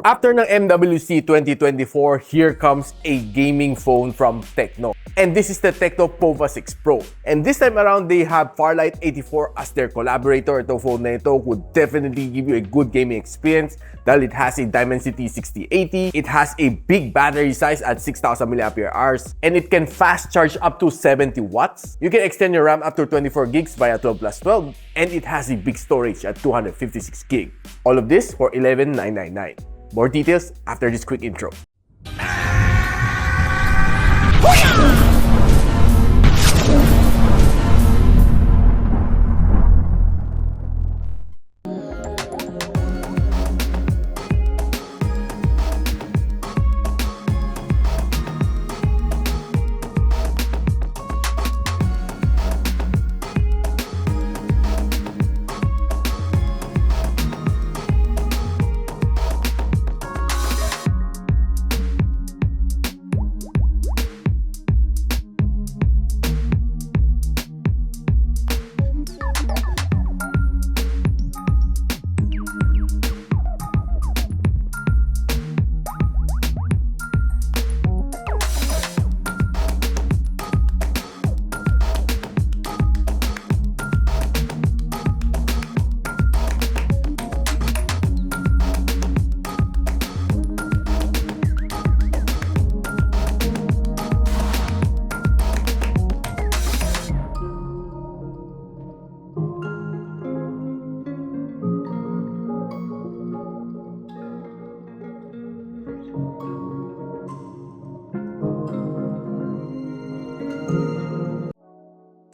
After ng MWC 2024, here comes a gaming phone from Tecno. And this is the Tecno POVA 6 Pro. And this time around, they have Farlight 84 as their collaborator. Itong phone na ito would definitely give you a good gaming experience dahil it has a Dimensity 6080. It has a big battery size at 6,000 mAh and it can fast charge up to 70 watts. You can extend your RAM up to 24 gigs via 12+12 and it has a big storage at 256 gig. All of this for $11,999. More details after this quick intro.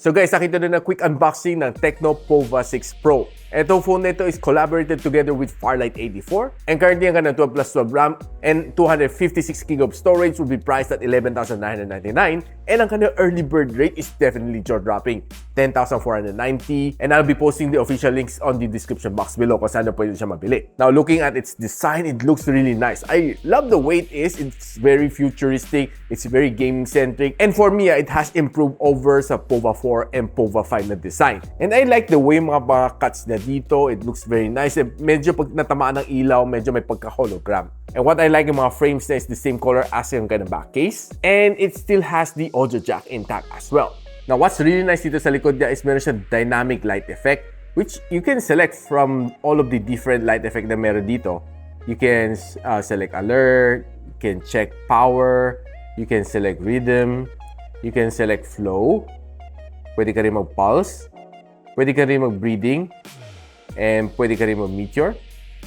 So guys, nakita na quick unboxing ng Tecno POVA 6 Pro. Itong phone na ito is collaborated together with Farlight 84 and currently ang kanyang 12+12 RAM and 256 GB of storage will be priced at $11,999 and ang kanyang early bird rate is definitely jaw-dropping, $10,490, and I'll be posting the official links on the description box below kung saan na pwede siya mabili. Now looking at its design, it looks really nice. I love the way it is. It's very futuristic, it's very gaming-centric, and for me, it has improved over sa POVA 4 and POVA 5 na design. And I like the way mga cuts na dito. It looks very nice. Medyo pag natamaan ng ilaw, medyo may pagka-hologram. And what I like yung mga frames na is the same color as yung kind of back case. And it still has the audio jack intact as well. Now, what's really nice dito sa likod niya is meron siya dynamic light effect, which you can select from all of the different light effect na meron dito. You can select alert, you can check power, you can select rhythm, you can select flow, pwede ka rin mag-pulse, pwede ka rin mag-breathing, and pwede ka rin mag-meteor,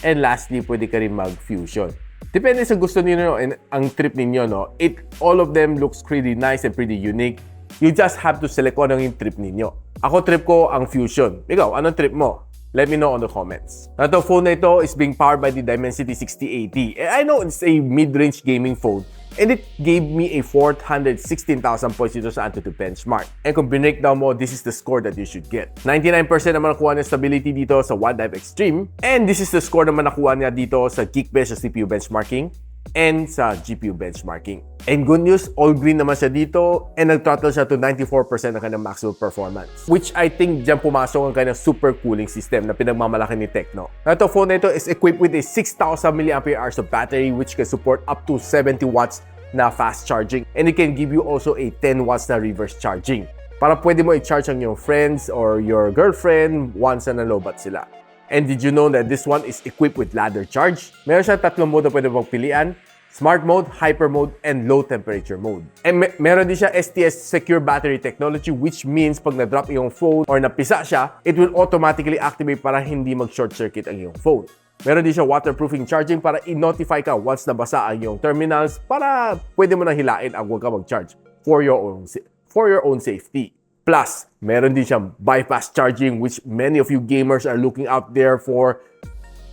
and lastly, pwede ka rin mag-fusion. Depende sa gusto niyo and ang trip ninyo, no? All of them looks pretty nice and pretty unique. You just have to select kung anong yung trip ninyo. Ako, trip ko ang fusion. Ikaw, anong trip mo? Let me know on the comments. Now, the phone na ito is being powered by the Dimensity 6080. And I know it's a mid-range gaming phone, and it gave me a 416,000 points dito sa Antutu benchmark. And kung binreakdown mo, this is the score that you should get. 99% naman nakuha niya stability dito sa OneDrive Extreme. And this is the score naman nakuha niya dito sa Geekbench sa CPU benchmarking and sa GPU benchmarking. And good news, all green naman siya dito and nag-throttle siya to 94% ng kanyang maximum performance. Which I think dyan pumasok ang kanyang super cooling system na pinagmamalaki ni Tecno. Now, ito phone na ito is equipped with a 6,000 mAh of battery which can support up to 70 watts na fast charging. And it can give you also a 10 watts na reverse charging. Para pwede mo i-charge ang iyong friends or your girlfriend once na nalobat sila. And did you know that this one is equipped with ladder charge? Meron siya tatlong mode na pwede mong pilian. Smart mode, hyper mode, and low temperature mode. And meron din siya STS secure battery technology which means pag na-drop yung phone or napisa siya, it will automatically activate para hindi mag-short circuit ang iyong phone. Meron din siya waterproofing charging para i-notify ka once nabasa ang iyong terminals para pwede mo na hilain ang huwag ka mag-charge for your own safety. Plus, meron din siyang bypass charging which many of you gamers are looking out there for.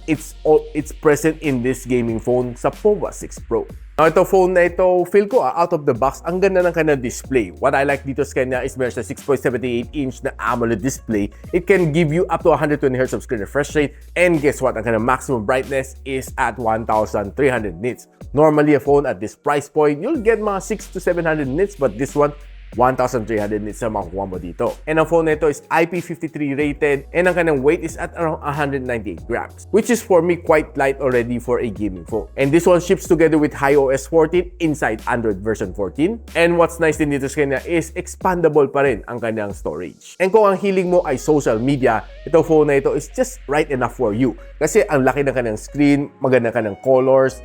It's present in this gaming phone sa POVA 6 Pro. Now, ito phone na ito, feel ko out of the box, ang ganda ng kanyang display. What I like dito sa kanya is meron siya 6.78-inch na AMOLED display. It can give you up to 120Hz of screen refresh rate. And guess what? Ang kanyang maximum brightness is at 1,300 nits. Normally, a phone at this price point, you'll get mga 600 to 700 nits, but this one 1,300 nits na makukuha mo dito. And ang phone na ito is IP53 rated and ang kanyang weight is at around 198 grams, which is for me quite light already for a gaming phone. And this one ships together with iOS 14 inside Android version 14. And what's nice din dito sa kanya is expandable pa rin ang kanyang storage. And kung ang hiling mo ay social media, itong phone na ito is just right enough for you. Kasi ang laki ng kanyang screen, maganda kanyang colors,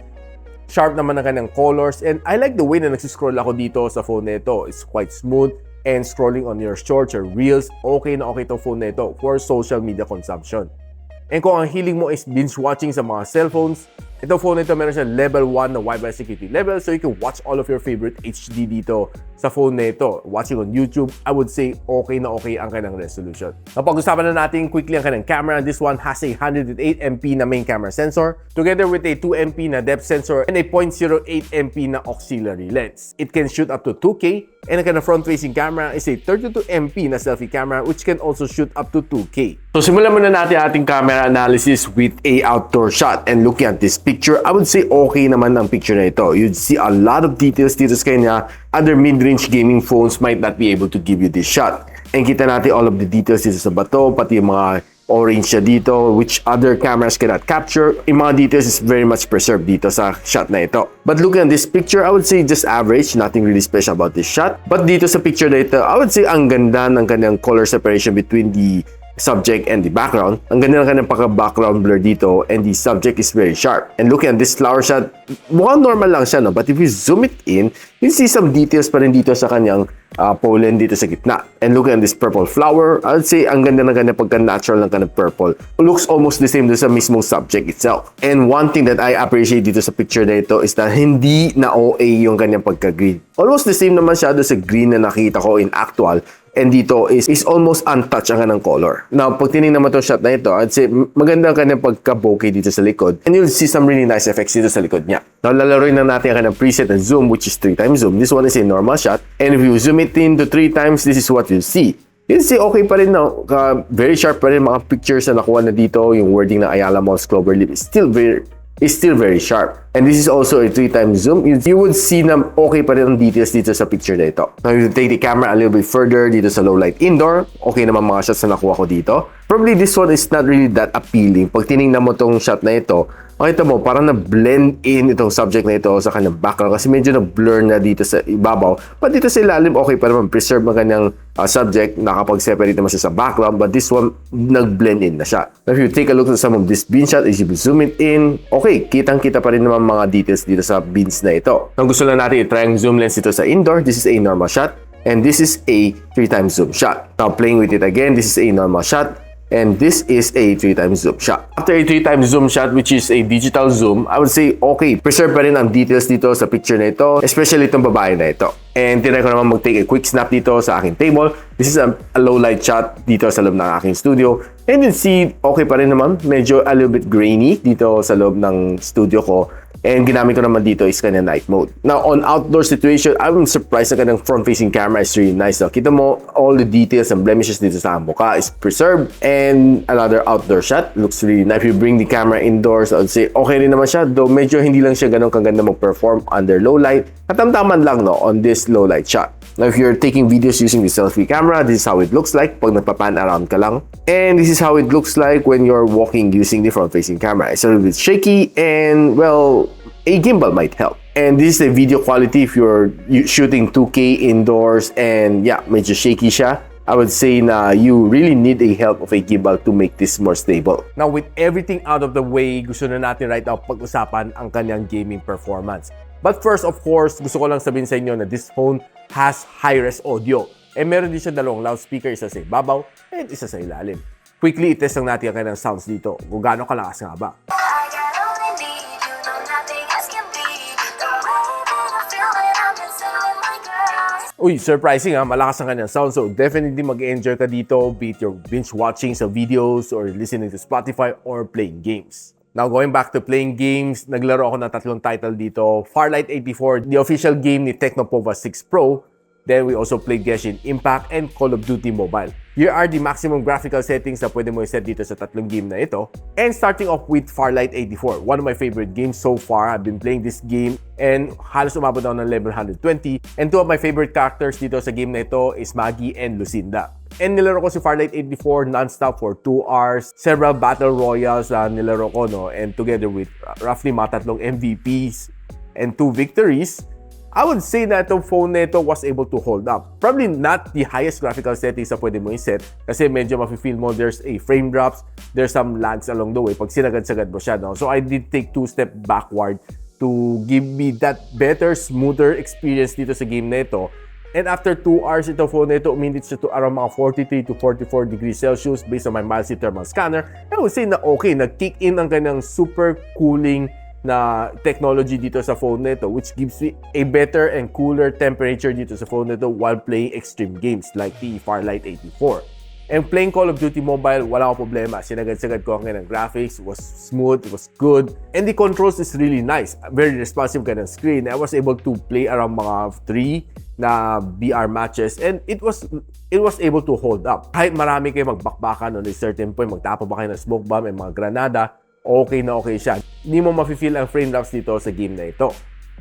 sharp naman ang kanyang colors, and I like the way na nagsiscroll ako dito sa phone na ito. It's quite smooth, and scrolling on your shorts or reels, okay na okay itong phone na ito for social media consumption. And kung ang hiling mo is binge watching sa mga cellphones, itong phone na ito meron siya level 1 na Wi-Fi security level, so you can watch all of your favorite HD dito sa phone na ito. Watching on YouTube, I would say okay na okay ang kanyang resolution. Napag-usapan na natin quickly ang kanyang camera. This one has a 108MP na main camera sensor together with a 2MP na depth sensor and a 0.08MP na auxiliary lens. It can shoot up to 2K, and ang kanyang front-facing camera is a 32MP na selfie camera which can also shoot up to 2K. So simulan muna natin ating camera analysis with a outdoor shot, and looking at this picture, I would say okay naman ang picture na ito. You'd see a lot of details dito sa kanya. Other mid-range gaming phones might not be able to give you this shot. And kita natin all of the details dito sa bato, pati yung mga orange siya dito, which other cameras cannot capture. Yung mga details is very much preserved dito sa shot na ito. But looking at this picture, I would say just average, nothing really special about this shot. But dito sa picture na ito, I would say ang ganda ng kanyang color separation between the subject and the background. Ang ganda ng kanyang pagka-background blur dito, and the subject is very sharp. And looking at this flower shot, mukhang normal lang siya, no? But if you zoom it in, you see some details pa rin dito sa kanyang pollen dito sa gitna. And looking at this purple flower, I would say ang ganda ng kanyang pagka-natural ng kanyang purple. It looks almost the same doon sa mismong subject itself. And one thing that I appreciate dito sa picture na ito is that hindi na OA yung kanyang pagka-green. Almost the same naman siya doon sa green na nakita ko in actual. And dito is almost untouched ang kanang color. Now, pag tinignan mo itong shot na ito, I'd say maganda ang kanyang pagka-bokeh dito sa likod. And you'll see some really nice effects dito sa likod niya. Now, lalaroin na natin ang kanyang preset na zoom, which is 3x zoom. This one is a normal shot. And if you zoom it in to 3 times, this is what you'll see. You'll see okay pa rin na, very sharp pa rin mga pictures na nakuha na dito. Yung wording na Ayala Malls Cloverleaf is still very sharp. And this is also a 3x zoom. You would see na okay pa rin ang details dito sa picture na ito. Now, if you take the camera a little bit further dito sa low light indoor, okay naman mga shots na nakuha ko dito. Probably this one is not really that appealing. Pag tinignan mo tong shot na ito, makita mo, parang na-blend in itong subject na ito sa kanyang background kasi medyo na-blur na dito sa ibabaw. But dito sa ilalim, okay pa naman. Preserve ang kanyang subject. Nakapag-separate naman siya sa background. But this one, nag-blend in na siya. Now, if you take a look at some of this bean shot, if you zoom it in, okay, kitang-kita pa rin naman mga details dito sa beans na ito. Kung gusto lang natin i-try ang zoom lens dito sa indoor, this is a normal shot. And this is a 3x zoom shot. Now, playing with it again, this is a normal shot. And this is a 3x zoom shot. After a 3x zoom shot, which is a digital zoom, I would say, okay, preserve pa rin ang details dito sa picture na ito, especially itong babae na ito. And tinry ko naman mag-take a quick snap dito sa aking table. This is a low light shot dito sa loob ng aking studio. And you see, okay pa rin naman. Medyo a little bit grainy dito sa loob ng studio ko. And ginamit ko naman dito is kanya night mode. Now, on outdoor situation, I'm surprised na kanyang front-facing camera is really nice. So, kita mo, all the details and blemishes dito sa mukha is preserved. And another outdoor shot looks really nice. If you bring the camera indoors, I would say okay rin naman siya. Though medyo hindi lang siya ganun kaganda mag-perform under low light. Katamtaman lang no on this low light shot. Now, if you're taking videos using the selfie camera, this is how it looks like pag nagpa-pan around ka lang. And this is how it looks like when you're walking using the front-facing camera. It's a little bit shaky and, well, a gimbal might help. And this is the video quality if you're shooting 2K indoors and yeah, medyo shaky siya. I would say na you really need a help of a gimbal to make this more stable. Now, with everything out of the way, gusto na natin right now pag-usapan ang kanyang gaming performance. But first, of course, gusto ko lang sabihin sa inyo na this phone has high-res audio. Eh, meron din siya dalawang loudspeaker, isa sa ibabaw at isa sa ilalim. Quickly, itest lang natin ang kanyang sounds dito. Kung gaano kalakas nga ba. Uy, surprising ha, malakas ang kanyang sound. So definitely mag-enjoy ka dito, be it you're binge watching sa videos or listening to Spotify or playing games. Now, going back to playing games, naglaro ako ng tatlong title dito. Farlight 84, the official game ni Tecno POVA 6 Pro. Then we also played Genshin Impact and Call of Duty Mobile. Here are the maximum graphical settings na pwede mo i-set dito sa tatlong game na ito. And starting off with Farlight 84, one of my favorite games so far. I've been playing this game and halos umabot ako ng level 120. And two of my favorite characters dito sa game na ito is Maggie and Lucinda. And nilaro ko si Farlight 84 non-stop for 2 hours. Several battle royals na nilaro ko, no? And together with roughly mga tatlong MVPs and 2 victories, I would say na itong phone na ito was able to hold up. Probably not the highest graphical settings na pwede mo i-set kasi medyo mafe-feel mo there's a frame drops, there's some lags along the way pag sinagad-sagad mo siya, no? So I did take 2 steps backward to give me that better, smoother experience dito sa game na ito. And after 2 hours itong phone na ito, uminit siya to around mga 43 to 44 degrees Celsius based on my mild thermal scanner. I would say na okay, nag-kick in ang kanyang super cooling na technology dito sa phone nito, which gives me a better and cooler temperature dito sa phone nito while playing extreme games like the Farlight 84. And playing Call of Duty Mobile, wala akong problema. Sinagad-sagad ko ang kanyang graphics, it was smooth, it was good. And the controls is really nice. Very responsive kanyang screen. I was able to play around mga 3 na VR matches and it was able to hold up. Kahit marami kayo magbakbakan on a certain point, magtapa ba kayo ng smoke bomb and mga granada, okay na okay siya. Hindi mo mafe-feel ang frame drops dito sa game na ito.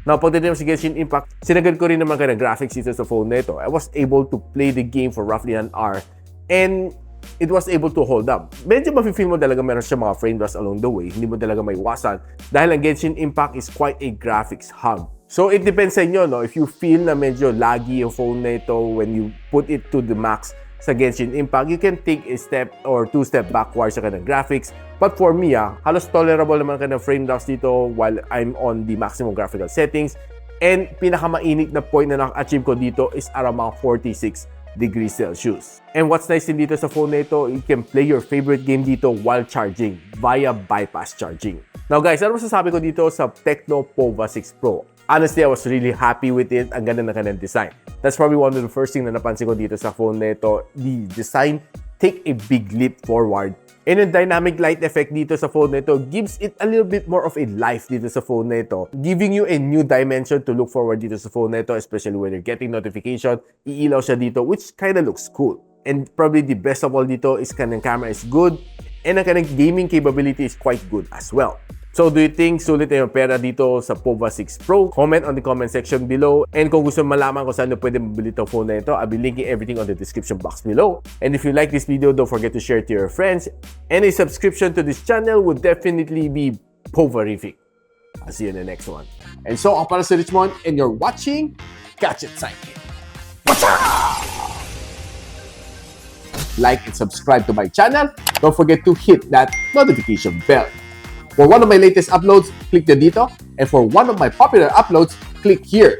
Now, pagdating sa Genshin Impact, sinagad ko rin naman kayo ng graphics dito sa phone na ito. I was able to play the game for roughly an hour and it was able to hold up. Medyo mafe-feel mo talaga meron siya mga frame drops along the way. Hindi mo talaga maiwasan dahil ang Genshin Impact is quite a graphics hub. So, it depends sa inyo, no? If you feel na medyo laggy yung phone na ito when you put it to the max sa Genshin Impact, you can take a step or 2 step backwards sa kanyang graphics. But for me, halos tolerable naman kanyang frame drops dito while I'm on the maximum graphical settings. And pinakamainit na point na naka-achieve ko dito is around mga 46 degrees Celsius. And what's nice din dito sa phone na ito, you can play your favorite game dito while charging via bypass charging. Now guys, ano masasabi ko dito sa Tecno POVA 6 Pro? Honestly, I was really happy with it. Ang ganda ng kanyang design. That's probably one of the first things na napansin ko dito sa phone na ito. The design take a big leap forward. And yung dynamic light effect dito sa phone na ito gives it a little bit more of a life dito sa phone na ito. Giving you a new dimension to look forward dito sa phone na ito, especially when you're getting notification. Iilaw siya dito, which kind of looks cool. And probably the best of all dito is kanyang camera is good. And ang kanyang gaming capability is quite good as well. So, do you think sulit na yung pera dito sa POVA 6 Pro? Comment on the comment section below. And kung gusto malaman kung saan pwede mabili itong phone na ito, I'll be linking everything on the description box below. And if you like this video, don't forget to share it to your friends. And a subscription to this channel would definitely be POVA-rific. I'll see you in the next one. And so, ako para si Richmond, and you're watching Gadget Sidekick. What's up? Like and subscribe to my channel. Don't forget to hit that notification bell. For one of my latest uploads, click the dito. And for one of my popular uploads, click here.